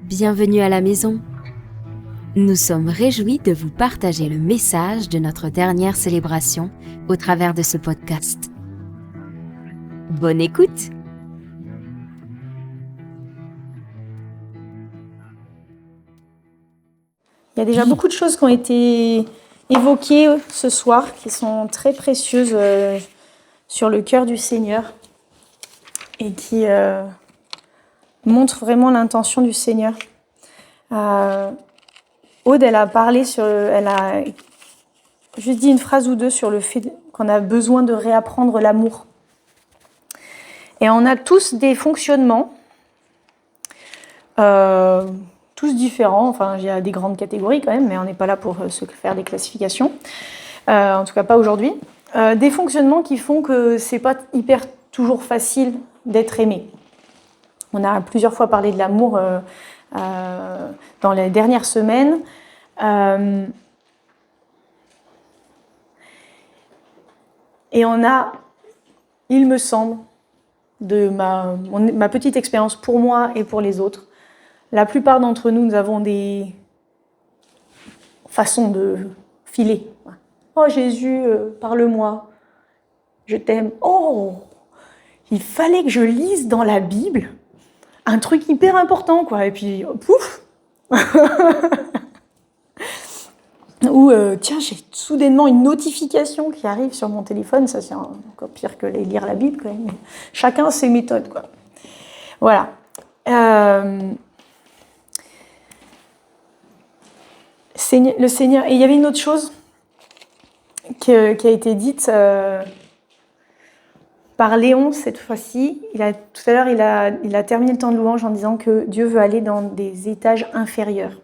Bienvenue à la maison. Nous sommes réjouis de vous partager le message de notre dernière célébration au travers de ce podcast. Bonne écoute! Il y a déjà beaucoup de choses qui ont été évoquées ce soir, qui sont très précieuses sur le cœur du Seigneur et qui montrent vraiment l'intention du Seigneur. Aude, elle a juste dit une phrase ou deux sur le fait qu'on a besoin de réapprendre l'amour. Et on a tous des fonctionnements, tous différents, enfin il y a des grandes catégories quand même, mais on n'est pas là pour se faire des classifications, en tout cas pas aujourd'hui. Des fonctionnements qui font que c'est pas hyper toujours facile d'être aimé. On a plusieurs fois parlé de l'amour dans les dernières semaines. Et on a, il me semble, de ma petite expérience pour moi et pour les autres, la plupart d'entre nous, nous avons des façons de filer. Oh Jésus, parle-moi, je t'aime. Oh, il fallait que je lise dans la Bible un truc hyper important, quoi. Et puis, pouf. Ou tiens, j'ai soudainement une notification qui arrive sur mon téléphone. Ça, c'est encore pire que lire la Bible, quand même. Chacun ses méthodes, quoi. Voilà. Le Seigneur. Et il y avait une autre chose qui a été dite par Léon cette fois-ci. Tout à l'heure, il a terminé le temps de louange en disant que Dieu veut aller dans des étages inférieurs.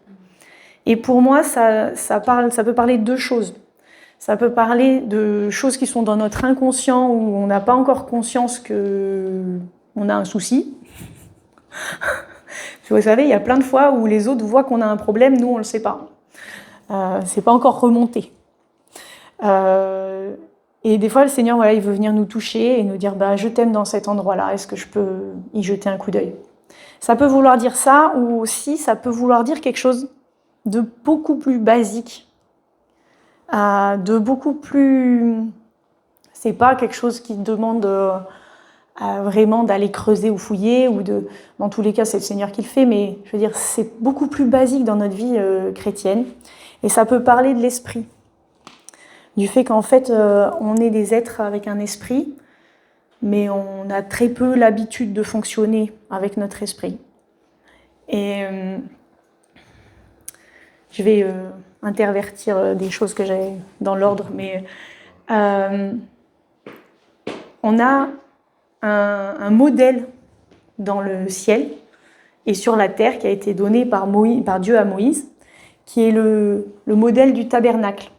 Et pour moi, ça peut parler de deux choses. Ça peut parler de choses qui sont dans notre inconscient où on n'a pas encore conscience qu'on a un souci. Vous savez, il y a plein de fois où les autres voient qu'on a un problème, nous on ne le sait pas. C'est pas encore remonté. Et des fois, le Seigneur, voilà, il veut venir nous toucher et nous dire je t'aime dans cet endroit-là, est-ce que je peux y jeter un coup d'œil? Ça peut vouloir dire ça, ou aussi ça peut vouloir dire quelque chose de beaucoup plus basique, de beaucoup plus... C'est pas quelque chose qui demande vraiment d'aller creuser ou fouiller, dans tous les cas c'est le Seigneur qui le fait, mais je veux dire c'est beaucoup plus basique dans notre vie chrétienne, et ça peut parler de l'esprit, du fait qu'en fait on est des êtres avec un esprit, mais on a très peu l'habitude de fonctionner avec notre esprit. Et je vais intervertir des choses que j'ai dans l'ordre, mais on a un modèle dans le ciel et sur la terre qui a été donné par Dieu à Moïse, qui est le modèle du tabernacle.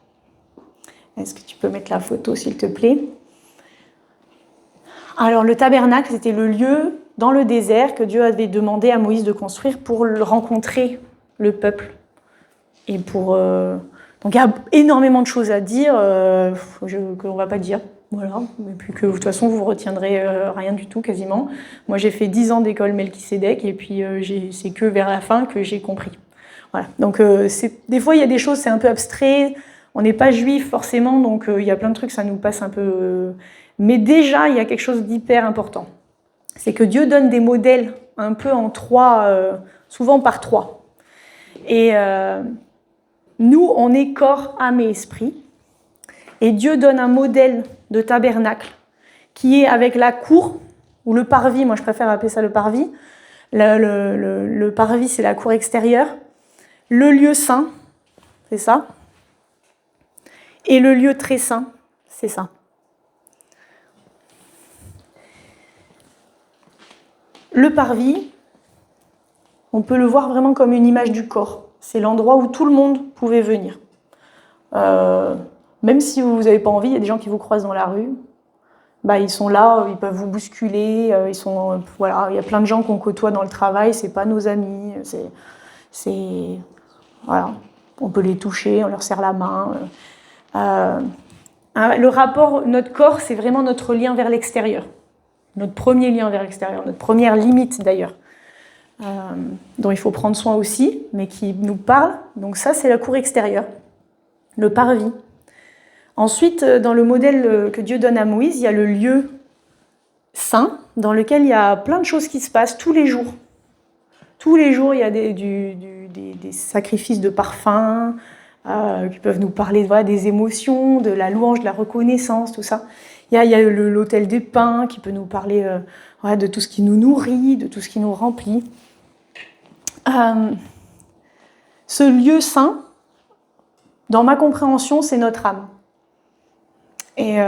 Est-ce que tu peux mettre la photo, s'il te plaît? Alors, le tabernacle, c'était le lieu dans le désert que Dieu avait demandé à Moïse de construire pour rencontrer le peuple. Et donc il y a énormément de choses à dire qu'on ne va pas dire, voilà. Et puis que de toute façon vous retiendrez rien du tout quasiment. Moi j'ai fait 10 ans d'école Melchisédek et puis c'est que vers la fin que j'ai compris. Voilà. Donc des fois il y a des choses, c'est un peu abstrait, on n'est pas juif forcément, donc il y a plein de trucs, ça nous passe un peu... mais déjà il y a quelque chose d'hyper important. C'est que Dieu donne des modèles un peu en trois, souvent par trois. Et... nous, on est corps, âme et esprit. Et Dieu donne un modèle de tabernacle qui est avec la cour, ou le parvis, moi je préfère appeler ça le parvis. Le parvis, c'est la cour extérieure. Le lieu saint, c'est ça. Et le lieu très saint, c'est ça. Le parvis, on peut le voir vraiment comme une image du corps. C'est l'endroit où tout le monde pouvait venir. Même si vous n'avez pas envie, il y a des gens qui vous croisent dans la rue. Ils sont là, ils peuvent vous bousculer. Voilà, il y a plein de gens qu'on côtoie dans le travail, c'est pas nos amis. Voilà, on peut les toucher, on leur serre la main. Le rapport, notre corps, c'est vraiment notre lien vers l'extérieur. Notre premier lien vers l'extérieur, notre première limite d'ailleurs. dont il faut prendre soin aussi, mais qui nous parle. Donc ça, c'est la cour extérieure, le parvis. Ensuite, dans le modèle que Dieu donne à Moïse, il y a le lieu saint, dans lequel il y a plein de choses qui se passent tous les jours. Tous les jours, il y a des sacrifices de parfums qui peuvent nous parler des émotions, de la louange, de la reconnaissance, tout ça. Il y a l'autel des pains qui peut nous parler de tout ce qui nous nourrit, de tout ce qui nous remplit. Ce lieu saint, dans ma compréhension, c'est notre âme. Et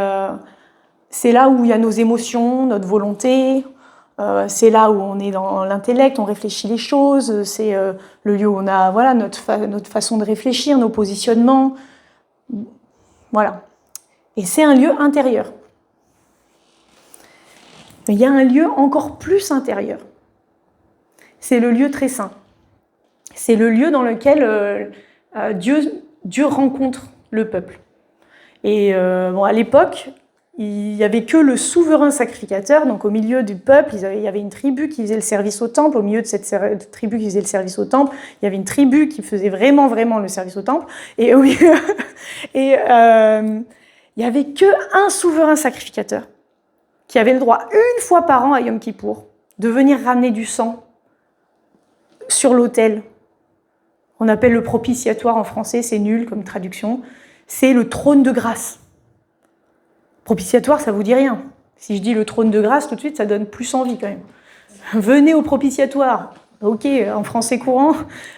c'est là où il y a nos émotions, notre volonté, c'est là où on est dans l'intellect, on réfléchit les choses, c'est le lieu où on a notre façon de réfléchir, nos positionnements. Voilà. Et c'est un lieu intérieur. Mais il y a un lieu encore plus intérieur. C'est le lieu très saint. C'est le lieu dans lequel Dieu rencontre le peuple. Et à l'époque, il n'y avait que le souverain sacrificateur, donc au milieu du peuple, il y avait une tribu qui faisait le service au temple. Au milieu de cette tribu qui faisait le service au temple, il y avait une tribu qui faisait vraiment, vraiment le service au temple. Et oui, il n'y avait qu'un souverain sacrificateur qui avait le droit, une fois par an à Yom Kippour, de venir ramener du sang sur l'autel. On appelle le propitiatoire en français, c'est nul comme traduction. C'est le trône de grâce. Propitiatoire, ça vous dit rien. Si je dis le trône de grâce, tout de suite, ça donne plus envie quand même. Venez au propitiatoire. Ok, en français courant,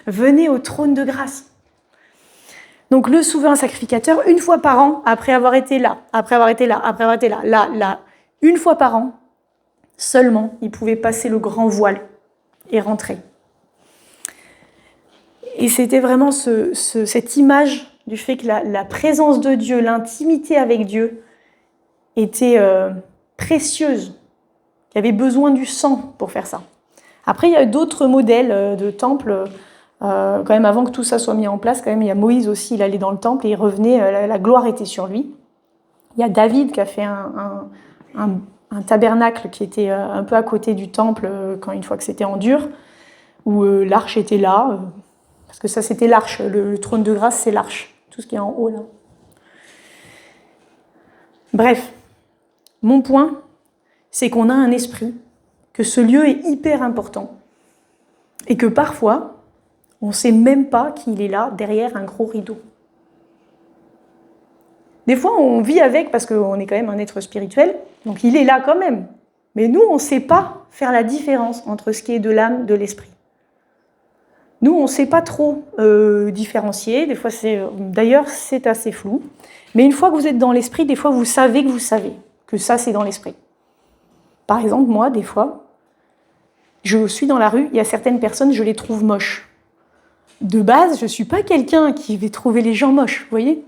venez au trône de grâce. Donc le souverain sacrificateur, une fois par an, après avoir été là, une fois par an, seulement, il pouvait passer le grand voile et rentrer. Et c'était vraiment cette image du fait que la présence de Dieu, l'intimité avec Dieu, était précieuse, qu'il y avait besoin du sang pour faire ça. Après, il y a d'autres modèles de temples, quand même avant que tout ça soit mis en place, quand même, il y a Moïse aussi, il allait dans le temple et il revenait, la gloire était sur lui. Il y a David qui a fait un tabernacle qui était un peu à côté du temple, une fois que c'était en dur, où l'arche était là, parce que ça c'était l'arche, le trône de grâce c'est l'arche, tout ce qui est en haut là. Bref, mon point, c'est qu'on a un esprit, que ce lieu est hyper important, et que parfois, on ne sait même pas qu'il est là, derrière un gros rideau. Des fois, on vit avec, parce qu'on est quand même un être spirituel, donc il est là quand même. Mais nous, on ne sait pas faire la différence entre ce qui est de l'âme, de l'esprit. Nous, on ne sait pas trop différencier, des fois d'ailleurs c'est assez flou, mais une fois que vous êtes dans l'esprit, des fois vous savez que ça c'est dans l'esprit. Par exemple, moi, des fois, je suis dans la rue, il y a certaines personnes, je les trouve moches. De base, je ne suis pas quelqu'un qui va trouver les gens moches, vous voyez ?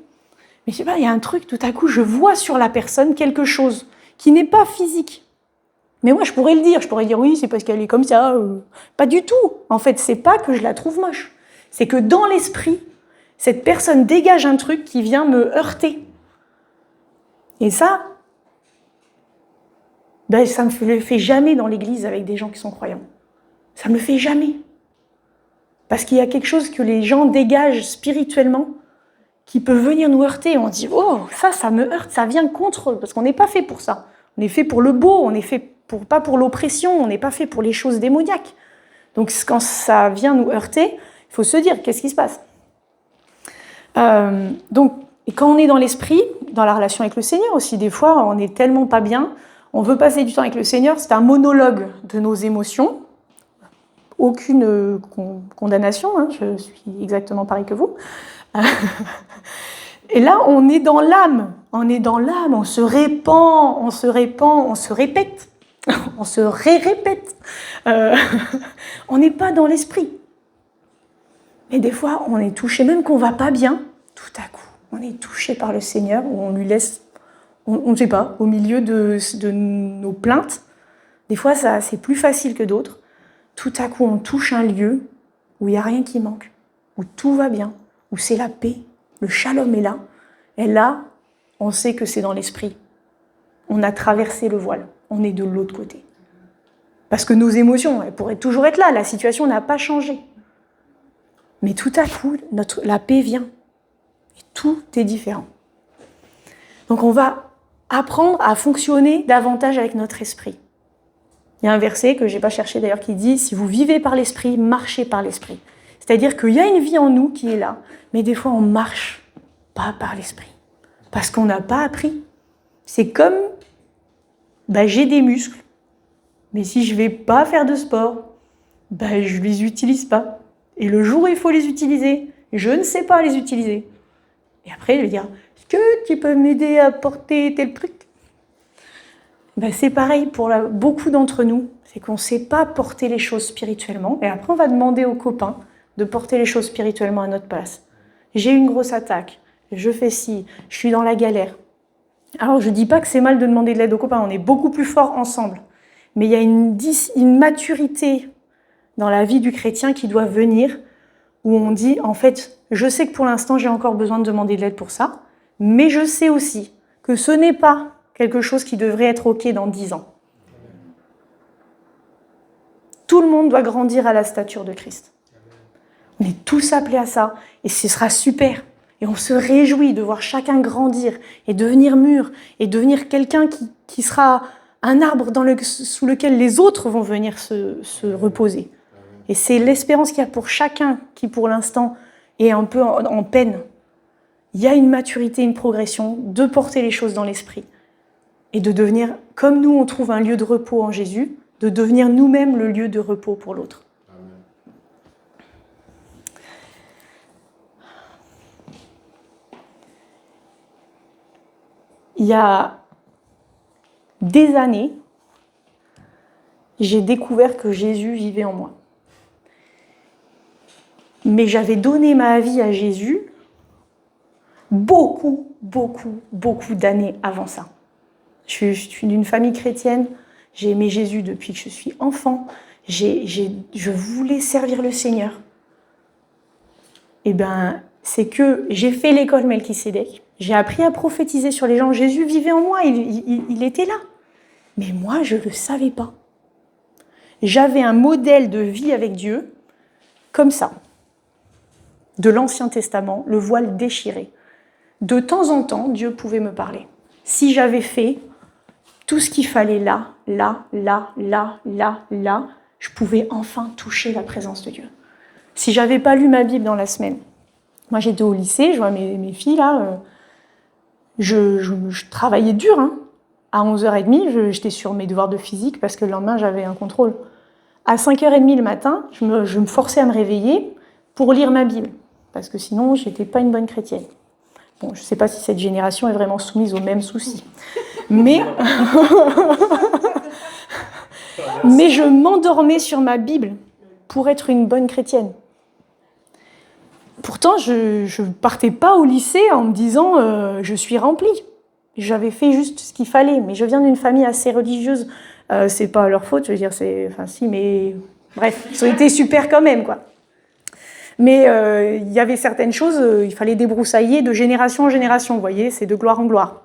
Mais je sais pas, il y a un truc, tout à coup, je vois sur la personne quelque chose qui n'est pas physique. Mais moi, je pourrais le dire, oui, c'est parce qu'elle est comme ça. Pas du tout. En fait, c'est pas que je la trouve moche. C'est que dans l'esprit, cette personne dégage un truc qui vient me heurter. Et ça me le fait jamais dans l'église avec des gens qui sont croyants. Ça me le fait jamais. Parce qu'il y a quelque chose que les gens dégagent spirituellement qui peut venir nous heurter. On dit, oh, ça me heurte, ça vient contre eux. Parce qu'on n'est pas fait pour ça. On est fait pour le beau, on est fait pas pour l'oppression, on n'est pas fait pour les choses démoniaques. Donc quand ça vient nous heurter, il faut se dire, qu'est-ce qui se passe ? Et quand on est dans l'esprit, dans la relation avec le Seigneur aussi, des fois, on n'est tellement pas bien, on veut passer du temps avec le Seigneur, c'est un monologue de nos émotions, aucune condamnation, hein, je suis exactement pareil que vous. Et là, on est dans l'âme, on se répand, on se répète, on se répète. On n'est pas dans l'esprit. Et des fois, on est touché, même qu'on ne va pas bien, tout à coup, on est touché par le Seigneur, ou on lui laisse, on ne sait pas, au milieu de nos plaintes. Des fois, c'est plus facile que d'autres. Tout à coup, on touche un lieu où il n'y a rien qui manque, où tout va bien, où c'est la paix, le shalom est là. Et là, on sait que c'est dans l'esprit. On a traversé le voile, on est de l'autre côté. Parce que nos émotions, elles pourraient toujours être là, la situation n'a pas changé. Mais tout à coup, la paix vient. Et tout est différent. Donc on va apprendre à fonctionner davantage avec notre esprit. Il y a un verset que je n'ai pas cherché d'ailleurs qui dit « Si vous vivez par l'esprit, marchez par l'esprit ». C'est-à-dire qu'il y a une vie en nous qui est là, mais des fois on ne marche pas par l'esprit. Parce qu'on n'a pas appris. C'est comme, j'ai des muscles, mais si je ne vais pas faire de sport, je ne les utilise pas. Et le jour où il faut les utiliser, je ne sais pas les utiliser. Et après, je vais dire, est-ce que tu peux m'aider à porter tel truc ? C'est pareil pour beaucoup d'entre nous, c'est qu'on ne sait pas porter les choses spirituellement. Et après, on va demander aux copains de porter les choses spirituellement à notre place. J'ai une grosse attaque, je fais ci, je suis dans la galère. Alors, je ne dis pas que c'est mal de demander de l'aide aux copains, on est beaucoup plus forts ensemble. Mais il y a une maturité dans la vie du chrétien qui doit venir, où on dit, en fait, je sais que pour l'instant, j'ai encore besoin de demander de l'aide pour ça, mais je sais aussi que ce n'est pas quelque chose qui devrait être OK dans 10 ans. Tout le monde doit grandir à la stature de Christ. On est tous appelés à ça, et ce sera super. Et on se réjouit de voir chacun grandir et devenir mûr, et devenir quelqu'un qui sera un arbre sous lequel les autres vont venir se reposer. Et c'est l'espérance qu'il y a pour chacun qui, pour l'instant, est un peu en peine. Il y a une maturité, une progression de porter les choses dans l'esprit et de devenir, comme nous on trouve un lieu de repos en Jésus, de devenir nous-mêmes le lieu de repos pour l'autre. Il y a des années, j'ai découvert que Jésus vivait en moi. Mais j'avais donné ma vie à Jésus beaucoup d'années avant ça. Je suis d'une famille chrétienne, j'ai aimé Jésus depuis que je suis enfant, je voulais servir le Seigneur. C'est que j'ai fait l'école Melchisédek, j'ai appris à prophétiser sur les gens, Jésus vivait en moi, il était là. Mais moi, je ne le savais pas. J'avais un modèle de vie avec Dieu, comme ça, de l'Ancien Testament, le voile déchiré. De temps en temps, Dieu pouvait me parler. Si j'avais fait tout ce qu'il fallait là, je pouvais enfin toucher la présence de Dieu. Si j'avais pas lu ma Bible dans la semaine, moi j'étais au lycée, je vois mes filles là, je travaillais dur, hein. À 11h30, j'étais sur mes devoirs de physique parce que le lendemain j'avais un contrôle. À 5h30 le matin, je me forçais à me réveiller pour lire ma Bible, parce que sinon j'étais pas une bonne chrétienne. Bon, je ne sais pas si cette génération est vraiment soumise aux mêmes soucis. Mais je m'endormais sur ma Bible pour être une bonne chrétienne. Pourtant, je ne partais pas au lycée en me disant « je suis remplie ». J'avais fait juste ce qu'il fallait. Mais je viens d'une famille assez religieuse. C'est pas leur faute, je veux dire. Mais bref, ils ont été super quand même, quoi. Mais il y avait certaines choses, il fallait débroussailler de génération en génération, vous voyez, c'est de gloire en gloire.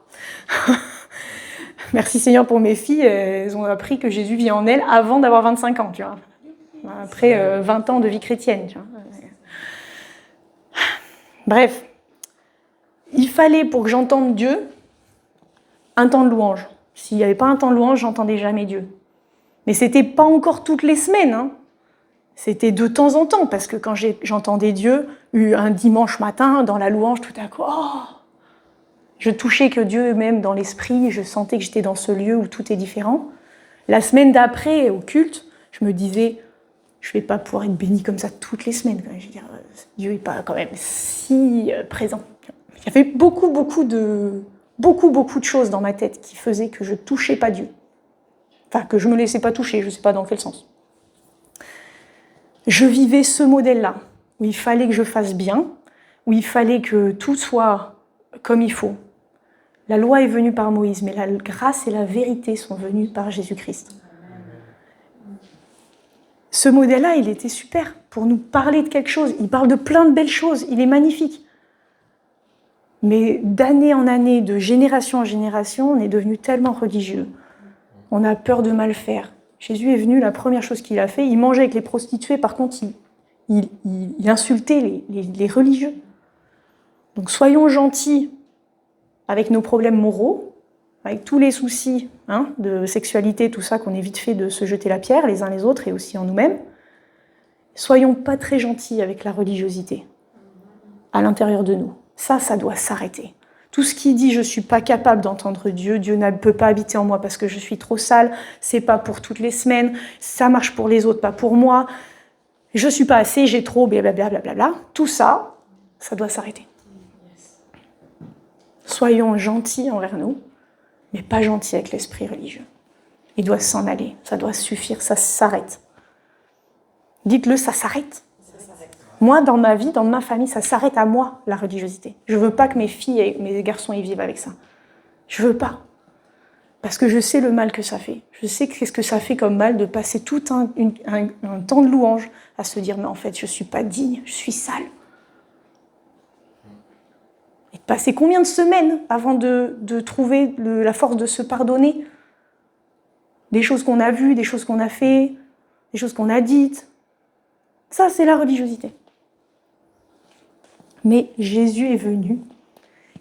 Merci Seigneur pour mes filles, elles ont appris que Jésus vit en elles avant d'avoir 25 ans, tu vois. Après 20 ans de vie chrétienne, tu vois. Bref, il fallait pour que j'entende Dieu, un temps de louange. S'il n'y avait pas un temps de louange, j'entendais jamais Dieu. Mais c'était pas encore toutes les semaines, hein. C'était de temps en temps, parce que quand j'entendais Dieu, un dimanche matin, dans la louange, tout à coup, je touchais que Dieu, même dans l'esprit, je sentais que j'étais dans ce lieu où tout est différent. La semaine d'après, au culte, je me disais, je ne vais pas pouvoir être bénie comme ça toutes les semaines. Je veux dire, Dieu n'est pas quand même si présent. Il y avait beaucoup de choses dans ma tête qui faisaient que je ne touchais pas Dieu. Enfin, que je ne me laissais pas toucher, je ne sais pas dans quel sens. Je vivais ce modèle-là, où il fallait que je fasse bien, où il fallait que tout soit comme il faut. La loi est venue par Moïse, mais la grâce et la vérité sont venues par Jésus-Christ. Ce modèle-là, il était super pour nous parler de quelque chose. Il parle de plein de belles choses, il est magnifique. Mais d'année en année, de génération en génération, on est devenu tellement religieux. On a peur de mal faire. Jésus est venu, la première chose qu'il a fait, il mangeait avec les prostituées, par contre, il insultait les religieux. Donc soyons gentils avec nos problèmes moraux, avec tous les soucis de sexualité, tout ça, qu'on est vite fait de se jeter la pierre les uns les autres et aussi en nous-mêmes. Soyons pas très gentils avec la religiosité à l'intérieur de nous. Ça doit s'arrêter. Tout ce qui dit « je ne suis pas capable d'entendre Dieu, Dieu ne peut pas habiter en moi parce que je suis trop sale, c'est pas pour toutes les semaines, ça marche pour les autres, pas pour moi, je ne suis pas assez, j'ai trop, blablabla », tout ça, ça doit s'arrêter. Soyons gentils envers nous, mais pas gentils avec l'esprit religieux. Il doit s'en aller, ça doit suffire, ça s'arrête. Dites-le, ça s'arrête. Moi, dans ma vie, dans ma famille, ça s'arrête à moi, la religiosité. Je ne veux pas que mes filles et mes garçons y vivent avec ça. Je ne veux pas. Parce que je sais le mal que ça fait. Je sais qu'est-ce que ça fait comme mal de passer tout un temps de louange à se dire « mais en fait, je ne suis pas digne, je suis sale ». Et de passer combien de semaines avant de trouver la force de se pardonner des choses qu'on a vues, des choses qu'on a fait, des choses qu'on a dites. Ça, c'est la religiosité. Mais Jésus est venu,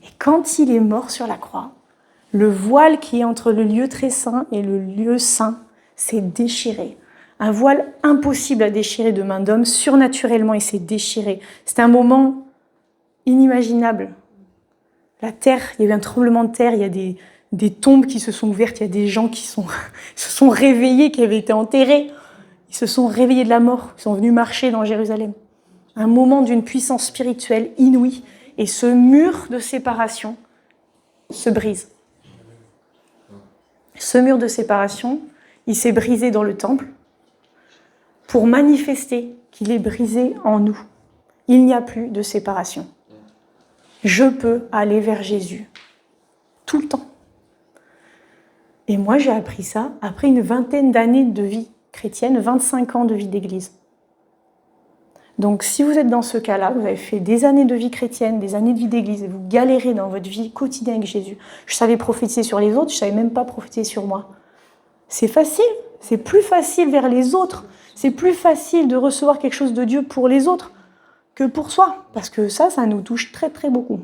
et quand il est mort sur la croix, le voile qui est entre le lieu très saint et le lieu saint s'est déchiré. Un voile impossible à déchirer de main d'homme, surnaturellement, il s'est déchiré. C'était un moment inimaginable. La terre, il y a eu un tremblement de terre, il y a des tombes qui se sont ouvertes, il y a des gens qui se sont réveillés, qui avaient été enterrés. Ils se sont réveillés de la mort, ils sont venus marcher dans Jérusalem. Un moment d'une puissance spirituelle inouïe. Et ce mur de séparation se brise. Ce mur de séparation, il s'est brisé dans le temple pour manifester qu'il est brisé en nous. Il n'y a plus de séparation. Je peux aller vers Jésus tout le temps. Et moi, j'ai appris ça après une vingtaine d'années de vie chrétienne, 25 ans de vie d'église. Donc si vous êtes dans ce cas-là, vous avez fait des années de vie chrétienne, des années de vie d'église, et vous galérez dans votre vie quotidienne avec Jésus. Je savais prophétiser sur les autres, je ne savais même pas prophétiser sur moi. C'est facile, c'est plus facile vers les autres, c'est plus facile de recevoir quelque chose de Dieu pour les autres que pour soi, parce que ça nous touche très très beaucoup.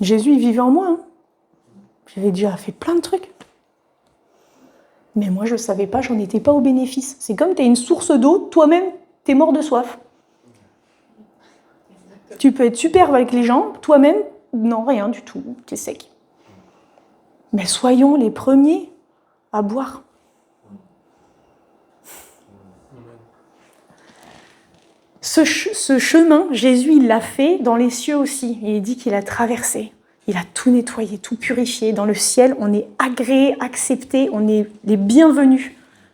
Jésus, il vivait en moi. J'avais déjà fait plein de trucs. Mais moi, je ne savais pas, j'en étais pas au bénéfice. C'est comme tu as une source d'eau, toi-même, tu es mort de soif. Tu peux être super avec les gens, toi-même, non, rien du tout, tu es sec. Mais soyons les premiers à boire. Ce chemin, Jésus, il l'a fait dans les cieux aussi. Il dit qu'il a traversé. Il a tout nettoyé, tout purifié. Dans le ciel, on est agréé, accepté, on est les bienvenus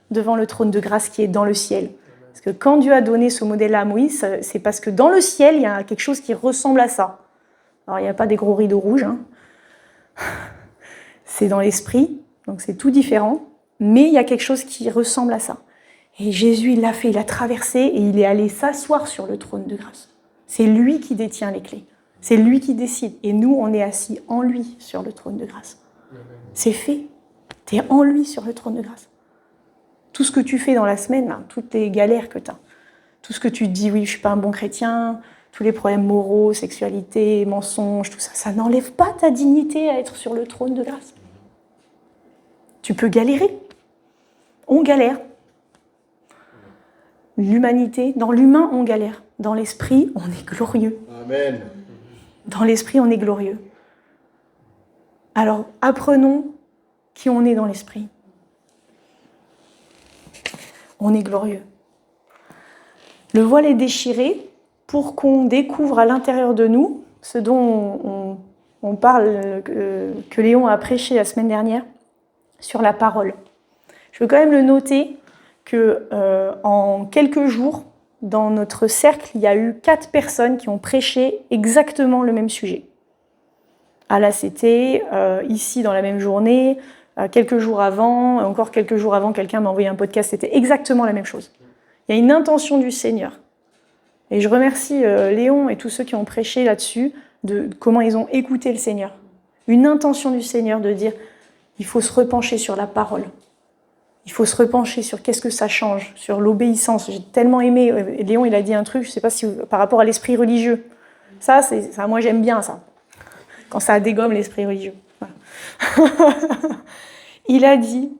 devant le trône de grâce qui est dans le ciel. Parce que quand Dieu a donné ce modèle-là à Moïse, c'est parce que dans le ciel, il y a quelque chose qui ressemble à ça. Alors, il n'y a pas des gros rideaux rouges. C'est dans l'esprit, donc c'est tout différent. Mais il y a quelque chose qui ressemble à ça. Et Jésus, il l'a fait, il a traversé et il est allé s'asseoir sur le trône de grâce. C'est lui qui détient les clés. C'est lui qui décide. Et nous, on est assis en lui sur le trône de grâce. C'est fait. Tu es en lui sur le trône de grâce. Tout ce que tu fais dans la semaine, là, toutes les galères que tu as, tout ce que tu te dis, oui, je ne suis pas un bon chrétien, tous les problèmes moraux, sexualité, mensonges, tout ça, ça n'enlève pas ta dignité à être sur le trône de grâce. Tu peux galérer. On galère. L'humanité, dans l'humain, on galère. Dans l'esprit, on est glorieux. Amen. Dans l'esprit, on est glorieux. Alors, apprenons qui on est dans l'esprit. On est glorieux. Le voile est déchiré pour qu'on découvre à l'intérieur de nous ce dont on parle, que Léon a prêché la semaine dernière, sur la parole. Je veux quand même le noter qu'en quelques jours, dans notre cercle, il y a eu 4 personnes qui ont prêché exactement le même sujet. À l'ACT, ici dans la même journée, quelques jours avant, encore quelques jours avant, quelqu'un m'a envoyé un podcast, c'était exactement la même chose. Il y a une intention du Seigneur. Et je remercie Léon et tous ceux qui ont prêché là-dessus, de comment ils ont écouté le Seigneur. Une intention du Seigneur de dire, il faut se repencher sur la parole. Il faut se repencher sur qu'est-ce que ça change, sur l'obéissance. J'ai tellement aimé, Léon il a dit un truc, je ne sais pas si par rapport à l'esprit religieux. Ça, moi j'aime bien ça, quand ça dégomme l'esprit religieux. Voilà. Il a dit,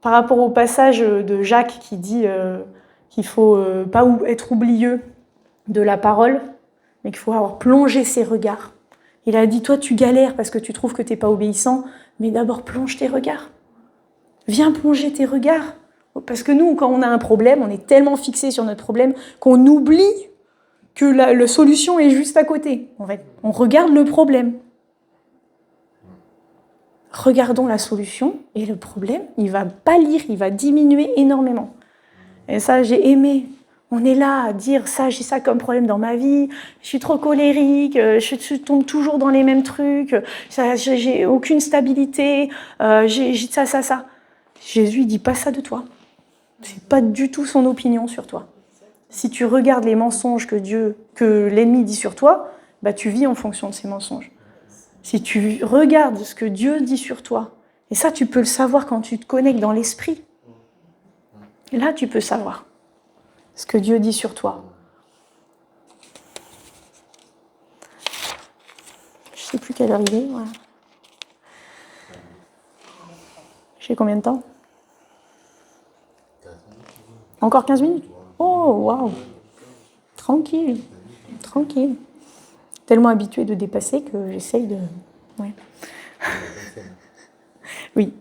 par rapport au passage de Jacques qui dit qu'il ne faut pas être oublieux de la parole, mais qu'il faut avoir plongé ses regards. Il a dit, toi tu galères parce que tu trouves que tu n'es pas obéissant, mais d'abord plonge tes regards. Viens plonger tes regards. Parce que nous, quand on a un problème, on est tellement fixé sur notre problème qu'on oublie que la solution est juste à côté. En fait, on regarde le problème. Regardons la solution et le problème, il va pâlir, il va diminuer énormément. Et ça, j'ai aimé. On est là à dire ça, j'ai ça comme problème dans ma vie, je suis trop colérique, je tombe toujours dans les mêmes trucs, j'ai aucune stabilité, j'ai ça. Jésus ne dit pas ça de toi. C'est pas du tout son opinion sur toi. Si tu regardes les mensonges que l'ennemi dit sur toi, bah tu vis en fonction de ces mensonges. Si tu regardes ce que Dieu dit sur toi, et ça tu peux le savoir quand tu te connectes dans l'esprit, et là tu peux savoir ce que Dieu dit sur toi. Je ne sais plus quelle heure il est. Voilà. J'ai combien de temps ? Encore 15 minutes ? Oh, waouh ! Tranquille. Tellement habituée de dépasser que j'essaye de... Ouais. Oui.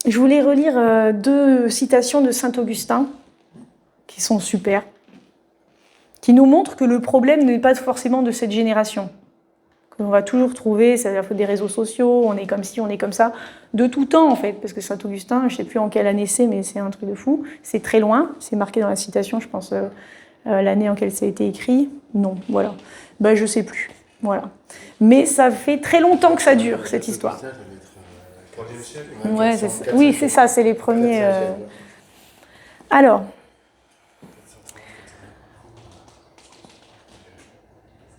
Je voulais relire 2 citations de Saint Augustin, qui sont super, qui nous montrent que le problème n'est pas forcément de cette génération. On va toujours trouver, c'est la faute des réseaux sociaux, on est comme ci, on est comme ça, de tout temps en fait, parce que Saint-Augustin, je ne sais plus en quelle année c'est, mais c'est un truc de fou, c'est très loin, c'est marqué dans la citation, je pense, l'année en laquelle ça a été écrit, non, voilà, ben, je ne sais plus, voilà. Mais ça fait très longtemps que ça dure, cette histoire. Ouais, c'est ça. Oui, c'est ça, c'est les premiers... Alors,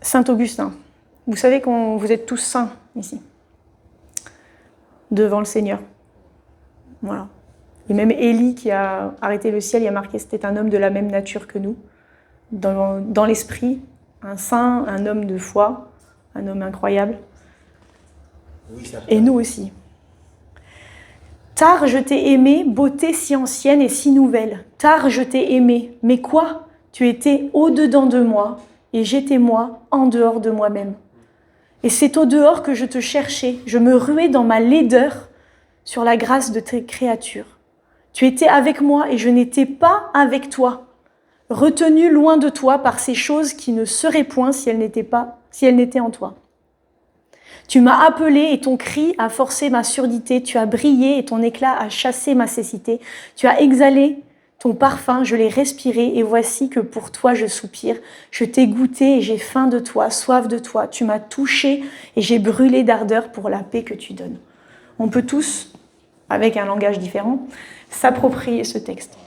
Saint-Augustin. Vous savez que vous êtes tous saints ici, devant le Seigneur. Voilà. Et même Élie qui a arrêté le ciel, il a marqué que c'était un homme de la même nature que nous, dans l'esprit, un saint, un homme de foi, un homme incroyable. Oui, et nous aussi. Tard je t'ai aimé, beauté si ancienne et si nouvelle. Tard je t'ai aimé, mais quoi ? Tu étais au-dedans de moi, et j'étais moi en dehors de moi-même. Et c'est au dehors que je te cherchais, je me ruais dans ma laideur sur la grâce de tes créatures. Tu étais avec moi et je n'étais pas avec toi, retenu loin de toi par ces choses qui ne seraient point si elles n'étaient en toi. Tu m'as appelé et ton cri a forcé ma surdité, tu as brillé et ton éclat a chassé ma cécité, tu as exhalé ton parfum, je l'ai respiré et voici que pour toi je soupire. Je t'ai goûté et j'ai faim de toi, soif de toi. Tu m'as touché et j'ai brûlé d'ardeur pour la paix que tu donnes. On peut tous, avec un langage différent, s'approprier ce texte.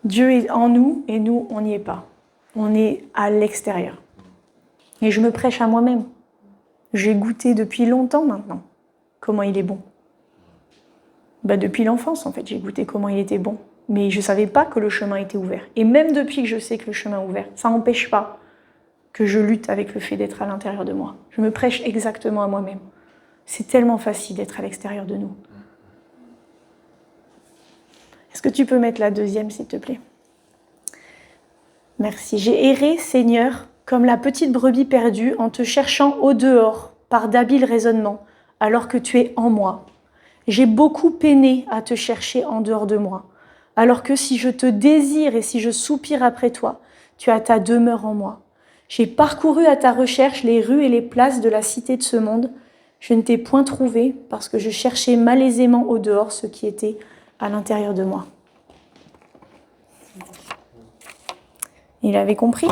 Dieu est en nous et nous, on n'y est pas. On est à l'extérieur. Et je me prêche à moi-même. J'ai goûté depuis longtemps maintenant comment il est bon. Depuis l'enfance, en fait, j'ai goûté comment il était bon. Mais je ne savais pas que le chemin était ouvert. Et même depuis que je sais que le chemin est ouvert, ça n'empêche pas que je lutte avec le fait d'être à l'intérieur de moi. Je me prêche exactement à moi-même. C'est tellement facile d'être à l'extérieur de nous. Est-ce que tu peux mettre la deuxième, s'il te plaît ? Merci. J'ai erré, Seigneur, comme la petite brebis perdue, en te cherchant au dehors, par d'habiles raisonnements, alors que tu es en moi. J'ai beaucoup peiné à te chercher en dehors de moi, alors que si je te désire et si je soupire après toi, tu as ta demeure en moi. J'ai parcouru à ta recherche les rues et les places de la cité de ce monde. Je ne t'ai point trouvé parce que je cherchais malaisément au dehors ce qui était à l'intérieur de moi. Il avait compris.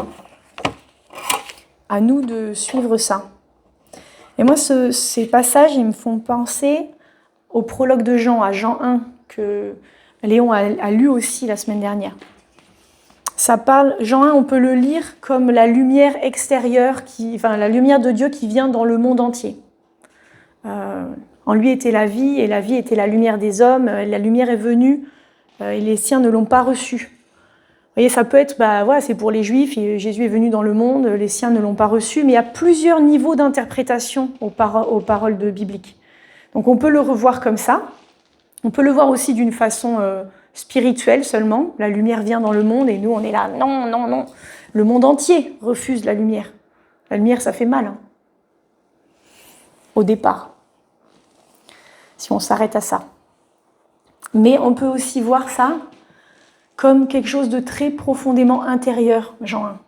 À nous de suivre ça. Et moi, ces passages, ils me font penser au prologue de Jean, à Jean 1, que Léon a lu aussi la semaine dernière. Ça parle, Jean 1, on peut le lire comme la lumière extérieure, la lumière de Dieu qui vient dans le monde entier. En lui était la vie, et la vie était la lumière des hommes. La lumière est venue, et les siens ne l'ont pas reçue. Vous voyez, ça peut être, c'est pour les Juifs, Jésus est venu dans le monde, les siens ne l'ont pas reçu, mais il y a plusieurs niveaux d'interprétation aux paroles bibliques. Donc on peut le revoir comme ça. On peut le voir aussi d'une façon spirituelle seulement. La lumière vient dans le monde et nous, on est là, non, non, non. Le monde entier refuse la lumière. La lumière, ça fait mal, hein, au départ, si on s'arrête à ça. Mais on peut aussi voir ça comme quelque chose de très profondément intérieur, Jean 1.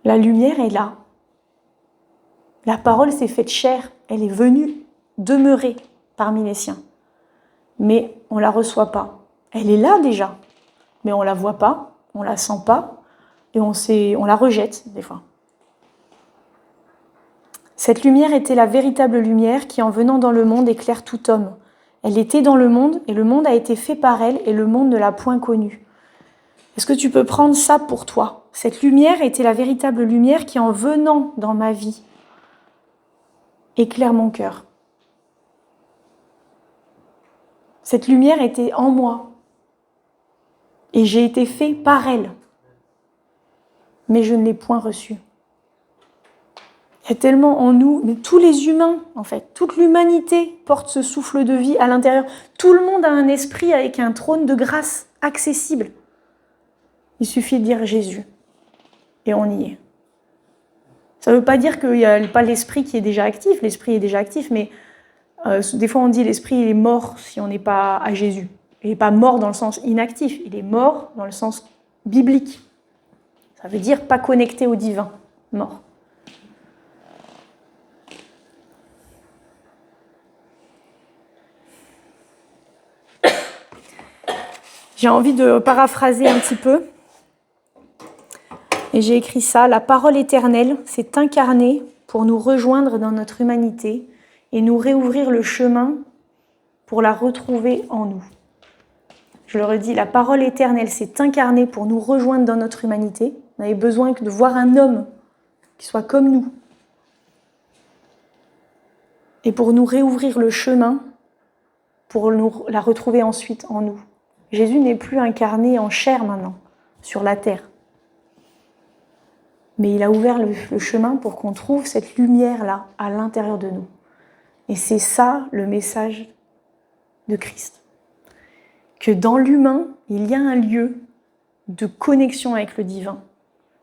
La lumière est là. La parole s'est faite chair. Elle est venue demeurer parmi les siens. Mais on ne la reçoit pas. Elle est là déjà, mais on ne la voit pas, on ne la sent pas, et on la rejette des fois. Cette lumière était la véritable lumière qui, en venant dans le monde, éclaire tout homme. Elle était dans le monde, et le monde a été fait par elle, et le monde ne l'a point connue. Est-ce que tu peux prendre ça pour toi? Cette lumière était la véritable lumière qui, en venant dans ma vie, éclaire mon cœur. Cette lumière était en moi, et j'ai été fait par elle, mais je ne l'ai point reçue. Il y a tellement en nous, mais tous les humains, en fait, toute l'humanité porte ce souffle de vie à l'intérieur. Tout le monde a un esprit avec un trône de grâce accessible. Il suffit de dire Jésus, et on y est. Ça ne veut pas dire qu'il n'y a pas l'esprit qui est déjà actif, l'esprit est déjà actif, mais des fois on dit l'esprit il est mort si on n'est pas à Jésus. Il n'est pas mort dans le sens inactif, il est mort dans le sens biblique. Ça veut dire pas connecté au divin, mort. J'ai envie de paraphraser un petit peu. Et j'ai écrit ça, la parole éternelle s'est incarnée pour nous rejoindre dans notre humanité et nous réouvrir le chemin pour la retrouver en nous. Je le redis, la parole éternelle s'est incarnée pour nous rejoindre dans notre humanité. On avait besoin de voir un homme qui soit comme nous. Et pour nous réouvrir le chemin pour la retrouver ensuite en nous. Jésus n'est plus incarné en chair maintenant, sur la terre. Mais il a ouvert le chemin pour qu'on trouve cette lumière-là à l'intérieur de nous. Et c'est ça le message de Christ. Que dans l'humain, il y a un lieu de connexion avec le divin.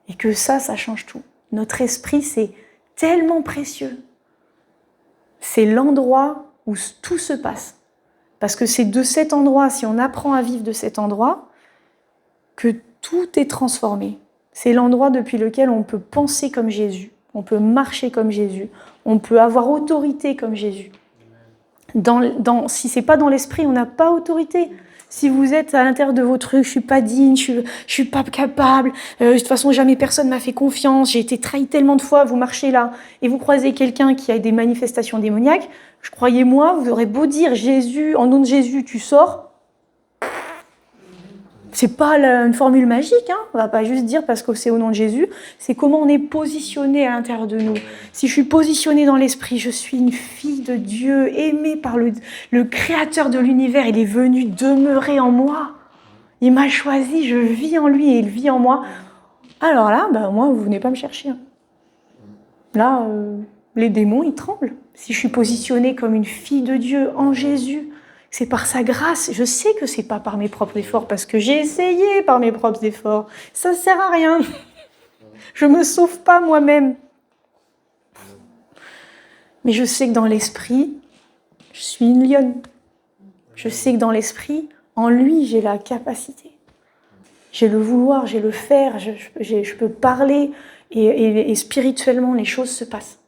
Et que ça change tout. Notre esprit, c'est tellement précieux. C'est l'endroit où tout se passe. Parce que c'est de cet endroit, si on apprend à vivre de cet endroit, que tout est transformé. C'est l'endroit depuis lequel on peut penser comme Jésus, on peut marcher comme Jésus, on peut avoir autorité comme Jésus. Si ce n'est pas dans l'esprit, on n'a pas autorité. Si vous êtes à l'intérieur de vos trucs, je suis pas digne, je suis pas capable, de toute façon jamais personne m'a fait confiance, j'ai été trahi tellement de fois, vous marchez là et vous croisez quelqu'un qui a des manifestations démoniaques, croyez-moi, vous aurez beau dire Jésus, en nom de Jésus, tu sors. C'est pas une formule magique, hein. On va pas juste dire parce que c'est au nom de Jésus, c'est comment on est positionné à l'intérieur de nous. Si je suis positionnée dans l'esprit, je suis une fille de Dieu, aimée par le créateur de l'univers, il est venu demeurer en moi. Il m'a choisi, je vis en lui et il vit en moi. Alors là, moi, vous venez pas me chercher. Là, les démons, ils tremblent. Si je suis positionnée comme une fille de Dieu en Jésus, c'est par sa grâce. Je sais que c'est pas par mes propres efforts, parce que j'ai essayé par mes propres efforts. Ça sert à rien. Je me sauve pas moi-même. Mais je sais que dans l'esprit, je suis une lionne. Je sais que dans l'esprit, en lui, j'ai la capacité. J'ai le vouloir, j'ai le faire, je peux parler et spirituellement, les choses se passent.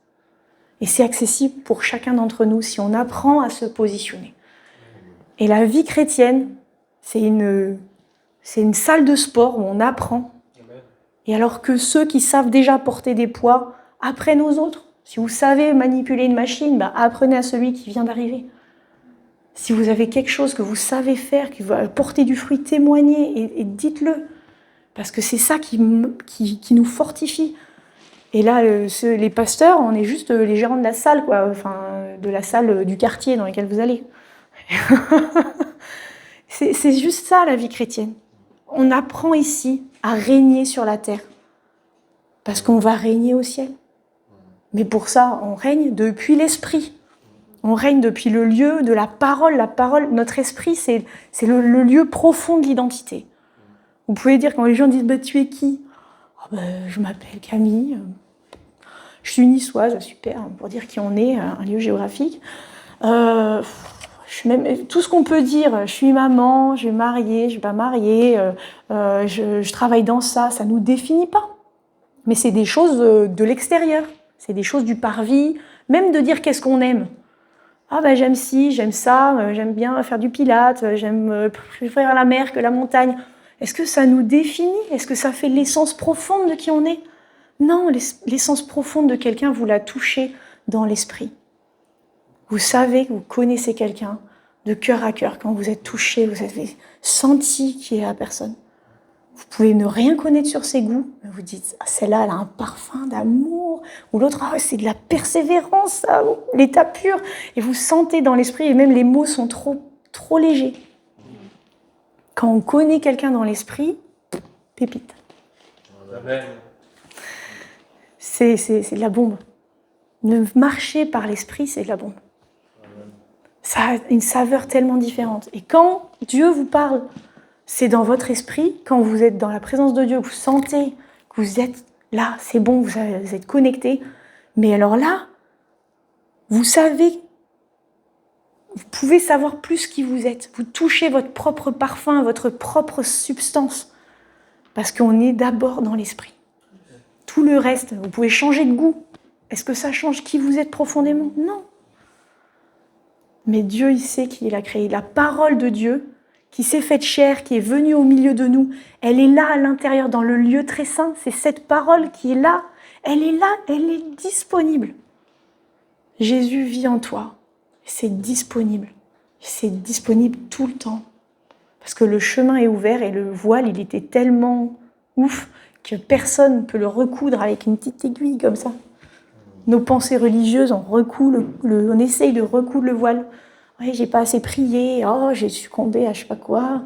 Et c'est accessible pour chacun d'entre nous si on apprend à se positionner. Et la vie chrétienne, c'est une salle de sport où on apprend. Et alors que ceux qui savent déjà porter des poids apprennent aux autres. Si vous savez manipuler une machine, apprenez à celui qui vient d'arriver. Si vous avez quelque chose que vous savez faire, qui va porter du fruit, témoignez et dites-le. Parce que c'est ça qui nous fortifie. Et là, les pasteurs, on est juste les gérants de la salle, quoi. Enfin, de la salle du quartier dans laquelle vous allez. C'est juste ça, la vie chrétienne. On apprend ici à régner sur la terre. Parce qu'on va régner au ciel. Mais pour ça, on règne depuis l'esprit. On règne depuis le lieu de la parole. La parole, notre esprit, c'est le lieu profond de l'identité. Vous pouvez dire, quand les gens disent « tu es qui ?» Je m'appelle Camille, je suis niçoise, super, pour dire qui on est, un lieu géographique. Tout ce qu'on peut dire, je suis maman, je vais marier, je ne vais pas marier, je travaille dans ça, ça ne nous définit pas. Mais c'est des choses de l'extérieur, c'est des choses du parvis, même de dire qu'est-ce qu'on aime. J'aime ci, j'aime ça, j'aime bien faire du pilates, préfère la mer que la montagne. Est-ce que ça nous définit? Est-ce que ça fait l'essence profonde de qui on est? Non, l'essence profonde de quelqu'un, vous la touchez dans l'esprit. Vous savez que vous connaissez quelqu'un de cœur à cœur. Quand vous êtes touché, vous avez senti qui est la personne. Vous pouvez ne rien connaître sur ses goûts, mais vous dites « celle-là, elle a un parfum d'amour ». Ou l'autre « c'est de la persévérance, l'état pur ». Et vous sentez dans l'esprit, et même les mots sont trop légers. Quand on connaît quelqu'un dans l'esprit, pépite. Amen. C'est de la bombe. Marcher par l'esprit, c'est de la bombe. Ça a une saveur tellement différente. Et quand Dieu vous parle, c'est dans votre esprit. Quand vous êtes dans la présence de Dieu, vous sentez que vous êtes là, c'est bon, vous êtes connecté. Mais alors là, vous savez, vous pouvez savoir plus qui vous êtes. Vous touchez votre propre parfum, votre propre substance. Parce qu'on est d'abord dans l'esprit. Tout le reste, vous pouvez changer de goût. Est-ce que ça change qui vous êtes profondément? Non. Mais Dieu, il sait qui il a créé. La parole de Dieu, qui s'est faite chair, qui est venue au milieu de nous, elle est là à l'intérieur, dans le lieu très saint. C'est cette parole qui est là. Elle est là, elle est disponible. Jésus vit en toi. C'est disponible. C'est disponible tout le temps. Parce que le chemin est ouvert et le voile, il était tellement ouf que personne ne peut le recoudre avec une petite aiguille comme ça. Nos pensées religieuses, on essaye de recoudre le voile. Ouais, j'ai pas assez prié, j'ai succombé à je sais pas quoi.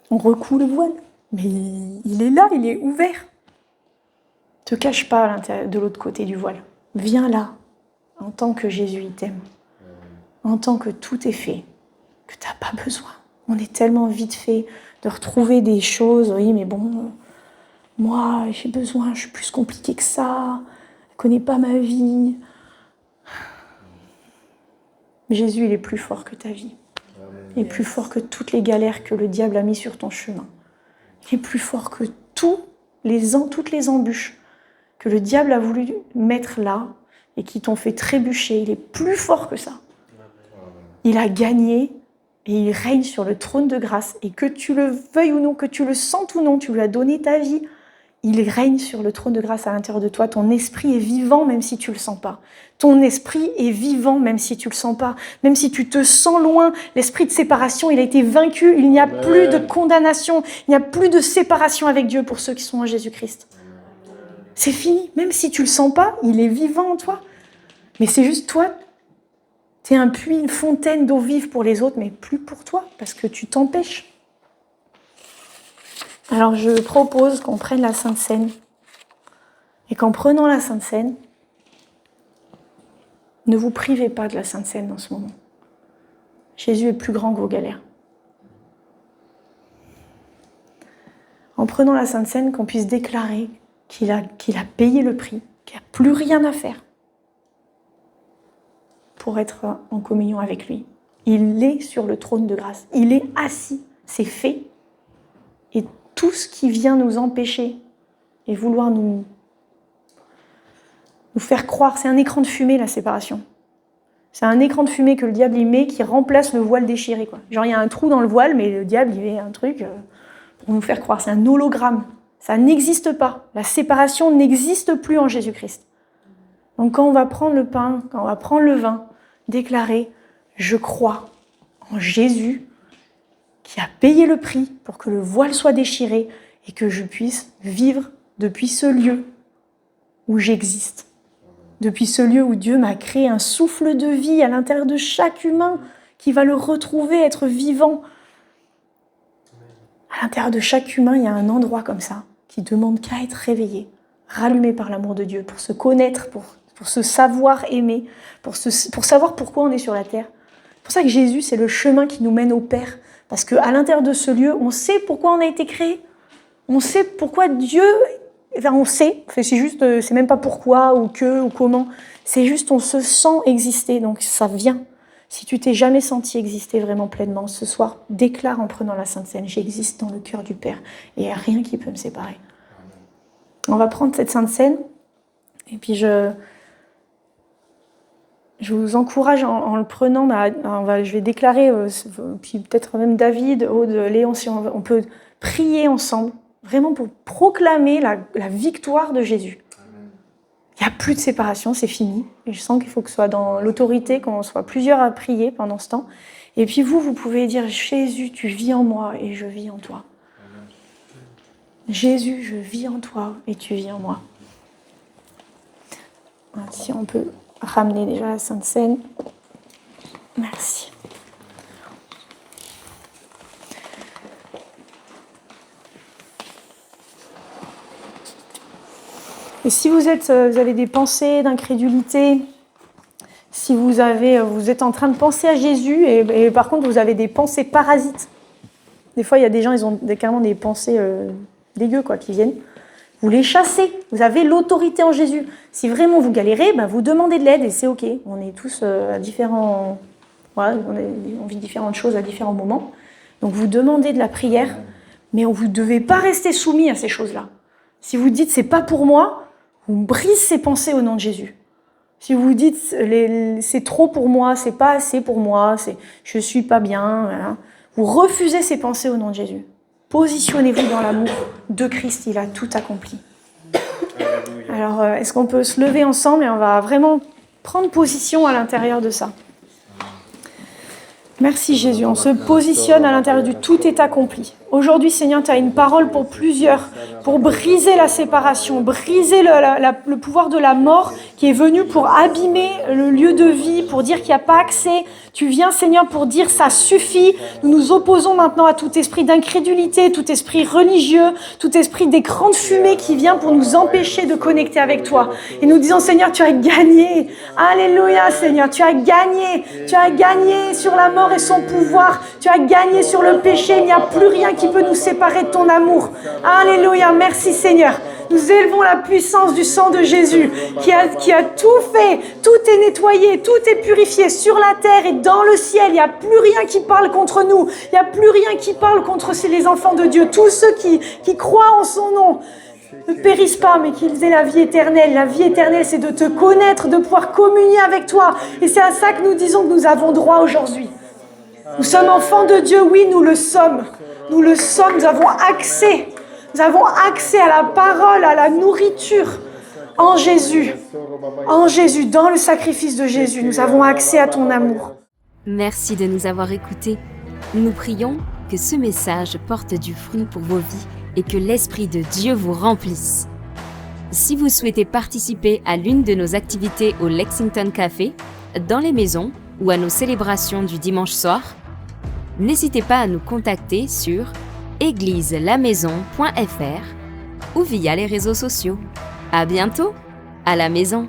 On recoud le voile, mais il est là, il est ouvert. Te cache pas de l'autre côté du voile. Viens là, en tant que Jésus il t'aime, en tant que tout est fait, que t'as pas besoin. On est tellement vite fait de retrouver des choses, oui, mais bon, moi, j'ai besoin, je suis plus compliquée que ça, je connais pas ma vie. Jésus, il est plus fort que ta vie. Il est plus fort que toutes les galères que le diable a mis sur ton chemin. Il est plus fort que toutes les embûches que le diable a voulu mettre là et qui t'ont fait trébucher. Il est plus fort que ça. Il a gagné et il règne sur le trône de grâce. Et que tu le veuilles ou non, que tu le sentes ou non, tu lui as donné ta vie. Il règne sur le trône de grâce à l'intérieur de toi. Ton esprit est vivant même si tu ne le sens pas. Ton esprit est vivant même si tu ne le sens pas. Même si tu te sens loin, l'esprit de séparation, il a été vaincu. Il n'y a plus de condamnation. Il n'y a plus de séparation avec Dieu pour ceux qui sont en Jésus-Christ. C'est fini. Même si tu ne le sens pas, il est vivant en toi. Mais c'est juste toi, tu es un puits, une fontaine d'eau vive pour les autres, mais plus pour toi, parce que tu t'empêches. Alors je propose qu'on prenne la Sainte Seine et qu'en prenant la Sainte Seine, ne vous privez pas de la Sainte Seine dans ce moment. Jésus est plus grand que vos galères. En prenant la Sainte Seine, qu'on puisse déclarer qu'il a payé le prix, qu'il n'y a plus rien à faire pour être en communion avec lui. Il est sur le trône de grâce. Il est assis. C'est fait. Et tout ce qui vient nous empêcher et vouloir nous faire croire, c'est un écran de fumée, la séparation. C'est un écran de fumée que le diable y met qui remplace le voile déchiré, quoi. Genre, il y a un trou dans le voile, mais le diable y met un truc pour nous faire croire. C'est un hologramme. Ça n'existe pas. La séparation n'existe plus en Jésus-Christ. Donc, quand on va prendre le pain, quand on va prendre le vin, déclarer « Je crois en Jésus » qui a payé le prix pour que le voile soit déchiré et que je puisse vivre depuis ce lieu où j'existe. depuis ce lieu où Dieu m'a créé un souffle de vie à l'intérieur de chaque humain qui va le retrouver, être vivant. À l'intérieur de chaque humain, il y a un endroit comme ça qui demande qu'à être réveillé, rallumé par l'amour de Dieu, pour se connaître, pour se savoir aimer, pour savoir pourquoi on est sur la terre. C'est pour ça que Jésus, c'est le chemin qui nous mène au Père. Parce qu'à l'intérieur de ce lieu, on sait pourquoi on a été créé. On sait pourquoi Dieu... Enfin, on sait, c'est même pas pourquoi ou que ou comment. C'est juste, on se sent exister, donc ça vient. Si tu t'es jamais senti exister vraiment pleinement, ce soir, déclare en prenant la Sainte Seine, j'existe dans le cœur du Père et il n'y a rien qui peut me séparer. On va prendre cette Sainte Seine et puis je vous encourage en le prenant, je vais déclarer, puis peut-être même David, Aude, Léon, si on peut prier ensemble, vraiment pour proclamer la victoire de Jésus. Il n'y a plus de séparation, c'est fini. Et je sens qu'il faut que ce soit dans l'autorité, qu'on soit plusieurs à prier pendant ce temps. Et puis vous pouvez dire, Jésus, tu vis en moi et je vis en toi. Jésus, je vis en toi et tu vis en moi. Si on peut ramener déjà la Sainte Seine. Merci. Et si vous avez des pensées d'incrédulité, si vous êtes en train de penser à Jésus et par contre vous avez des pensées parasites, des fois il y a des gens, ils ont carrément des pensées dégueu qui viennent, vous les chassez, vous avez l'autorité en Jésus. Si vraiment vous galérez, vous demandez de l'aide et c'est ok. On est tous à différents... Voilà, on vit différentes choses à différents moments. Donc vous demandez de la prière, mais vous ne devez pas rester soumis à ces choses-là. Si vous dites c'est pas pour moi, on brise ces pensées au nom de Jésus. Si vous dites c'est trop pour moi, c'est pas assez pour moi, je suis pas bien, voilà. Vous refusez ces pensées au nom de Jésus. Positionnez-vous dans l'amour de Christ, il a tout accompli. Alors, est-ce qu'on peut se lever ensemble et on va vraiment prendre position à l'intérieur de ça. Merci Jésus, on se positionne à l'intérieur du tout est accompli. Aujourd'hui Seigneur, tu as une parole pour plusieurs, pour briser la séparation, briser le pouvoir de la mort qui est venu pour abîmer le lieu de vie, pour dire qu'il n'y a pas accès. Tu viens Seigneur pour dire ça suffit. Nous nous opposons maintenant à tout esprit d'incrédulité, tout esprit religieux, tout esprit d'écran de fumée qui vient pour nous empêcher de connecter avec toi. Et nous disons Seigneur, tu as gagné. Alléluia Seigneur, tu as gagné sur la mort et son pouvoir. Tu as gagné sur le péché. Il n'y a plus rien qui peut nous séparer de ton amour. Alléluia, merci Seigneur. Nous élevons la puissance du sang de Jésus qui a tout fait. Tout est nettoyé, tout est purifié sur la terre et dans le ciel. Il n'y a plus rien qui parle contre nous. Il n'y a plus rien qui parle contre les enfants de Dieu. Tous ceux qui croient en son nom ne périssent pas, mais qu'ils aient la vie éternelle. La vie éternelle, c'est de te connaître, de pouvoir communier avec toi. Et c'est à ça que nous disons que nous avons droit aujourd'hui. Nous sommes enfants de Dieu, oui, nous le sommes. Nous le sommes, nous avons accès. Nous avons accès à la parole, à la nourriture en Jésus. En Jésus, dans le sacrifice de Jésus, nous avons accès à ton amour. Merci de nous avoir écoutés. Nous prions que ce message porte du fruit pour vos vies et que l'Esprit de Dieu vous remplisse. Si vous souhaitez participer à l'une de nos activités au Lexington Café, dans les maisons ou à nos célébrations du dimanche soir, n'hésitez pas à nous contacter sur égliselamaison.fr ou via les réseaux sociaux. À bientôt, à la maison.